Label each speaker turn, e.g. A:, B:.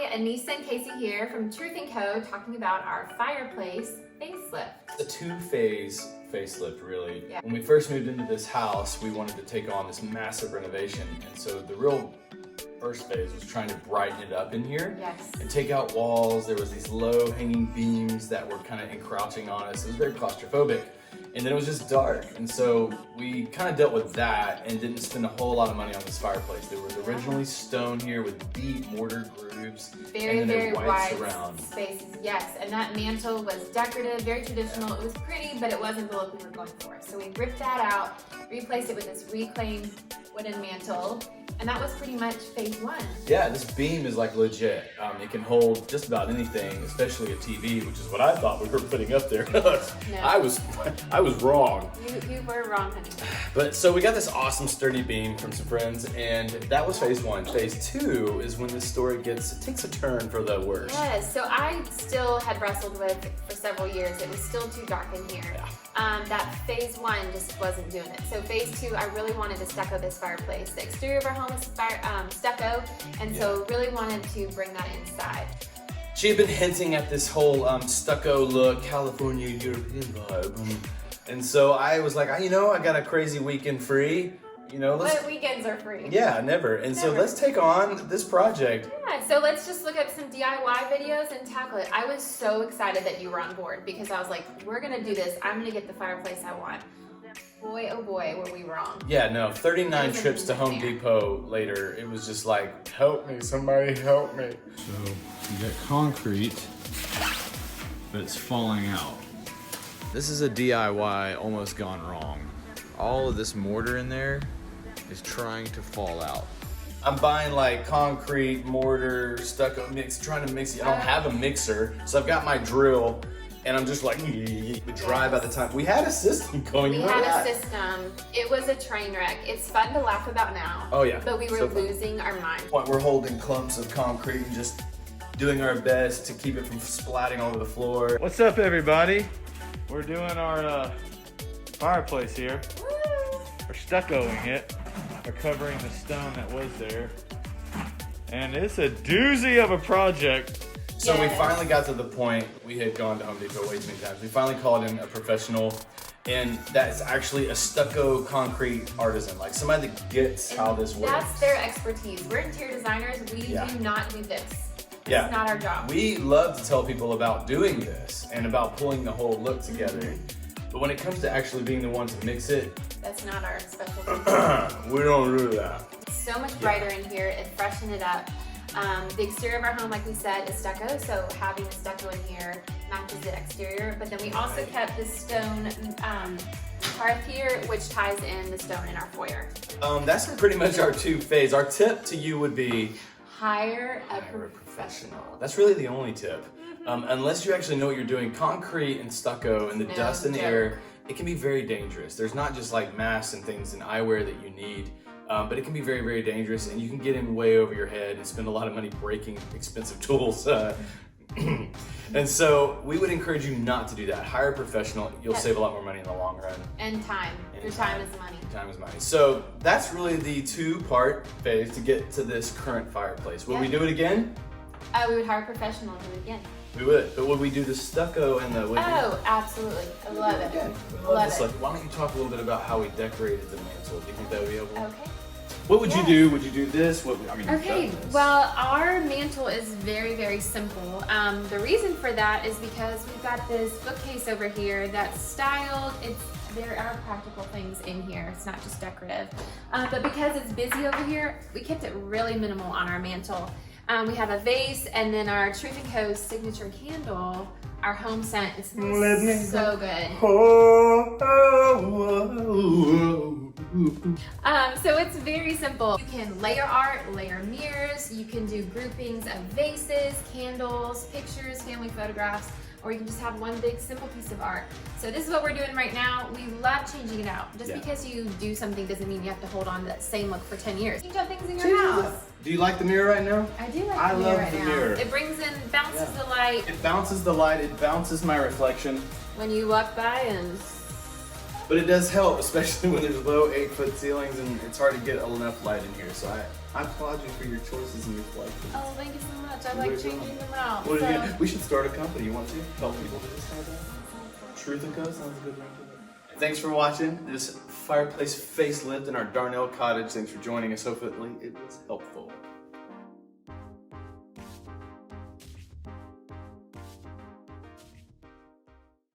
A: Anisa Casey here from Truth & Co. talking about our fireplace facelift.
B: A two-phase facelift, really.
A: Yeah.
B: When we first moved into this house, we wanted to take on this massive renovation, and so the real first phase was trying to brighten it up in here.
A: Yes.
B: And take out walls. There was these low-hanging beams that were kind of encroaching on us. It was very claustrophobic. And then it was just dark. And so we kind of dealt with that and didn't spend a whole lot of money on this fireplace. There was originally stone here with deep mortar grooves.
A: Very,
B: and then
A: very
B: white
A: wide
B: surround.
A: spaces, yes. And that mantle was decorative, very traditional. It was pretty, but it wasn't the look we were going for. So we ripped that out, replaced it with this reclaimed wooden mantle. And that was pretty much phase one.
B: Yeah, this beam is like legit. It can hold just about anything, especially a TV, which is what I thought we were putting up there.
A: No.
B: I was wrong.
A: You were wrong, honey.
B: But so we got this awesome sturdy beam from some friends, and that was phase one. Phase two is when this story takes a turn for the worse.
A: Yes, so I still had wrestled with for several years. It was still too dark in here.
B: Yeah.
A: That phase one just wasn't doing it. So phase two, I really wanted to stucco this fireplace. The exterior of our home is stucco, and so really wanted to bring that inside.
B: She had been hinting at this whole stucco look, California European vibe. And so I was like, I got a crazy weekend free.
A: But weekends are free.
B: Yeah, never. And so let's take on this project.
A: Yeah, so let's just look up some DIY videos and tackle it. I was so excited that you were on board because I was like, we're gonna do this. I'm gonna get the fireplace I want. Boy, oh boy, were we wrong.
B: Yeah, no, 39 trips to Home Depot later, it was just like, help me, somebody help me.
C: So you got concrete, but it's falling out.
D: This is a DIY almost gone wrong. All of this mortar in there is trying to fall out.
B: I'm buying like concrete, mortar, stucco mix, trying to mix it. I don't have a mixer, so I've got my drill, and I'm just like, dry by the time. We had a system going.
A: We had a system. It was a train wreck. It's fun to laugh about now.
B: Oh yeah.
A: But we were losing our mind.
B: We're holding clumps of concrete and just doing our best to keep it from splatting all over the floor.
C: What's up, everybody? We're doing our fireplace here. We're stuccoing it. We're covering the stone that was there. And it's a doozy of a project.
B: So we finally got to the point, we had gone to Home Depot way too many times. We finally called in a professional, and that's actually a stucco concrete artisan, like somebody that gets how this works.
A: That's their expertise. We're interior designers. We do not do this.
B: Yeah.
A: It's not our job.
B: We love to tell people about doing this and about pulling the whole look together. But when it comes to actually being the one to mix it,
A: that's not our specialty.
B: we don't do that.
A: It's so much brighter in here. It freshened it up. The exterior of our home, like we said, is stucco, so having the stucco in here matches the exterior. But then we also kept the stone hearth here, which ties in the stone in our foyer.
B: That's pretty much our two phase. Our tip to you would be
A: hire a
B: professional. That's really the only tip. Unless you actually know what you're doing, concrete and stucco and the dust in the air, it can be very dangerous. There's not just like masks and things and eyewear that you need, but it can be very, very dangerous, and you can get in way over your head and spend a lot of money breaking expensive tools. And so we would encourage you not to do that. Hire a professional. You'll save a lot more money in the long run.
A: And time. Your time is money.
B: Time is money. So that's really the two-part phase to get to this current fireplace. Would we do it again?
A: We would hire a professional and do it again.
B: We would, but would we do the stucco and the wood?
A: Oh, absolutely. I love it.
B: Love it. Why don't you talk a little bit about how we decorated the mantle? Do you think that would be helpful?
A: Okay.
B: What would you do? Would you do this?
A: Okay, well, our mantle is very, very simple. The reason for that is because we've got this bookcase over here that's styled. There are practical things in here. It's not just decorative. But because it's busy over here, we kept it really minimal on our mantle. We have a vase, and then our Truth & Co. signature candle, our home scent. It smells so good. So it's very simple. You can layer art, layer mirrors. You can do groupings of vases, candles, pictures, family photographs, or you can just have one big simple piece of art. So this is what we're doing right now. We love changing it out. Just because you do something doesn't mean you have to hold on to that same look for 10 years. Change out things in your house.
B: Do you like the mirror right now?
A: I do like the mirror right now.
B: Mirror.
A: It brings in, bounces the light.
B: It bounces the light, it bounces my reflection.
A: When you walk by and...
B: But it does help, especially when there's low 8-foot ceilings and it's hard to get enough light in here. So I applaud you for your choices and your selection.
A: Oh, thank you so much. I like changing them out.
B: What
A: So.
B: we should start a company. You want to help people do this kind of thing? Truth and Co. sounds a good name. Thanks for watching this fireplace facelift in our Darnell cottage. Thanks for joining us. Hopefully it was helpful.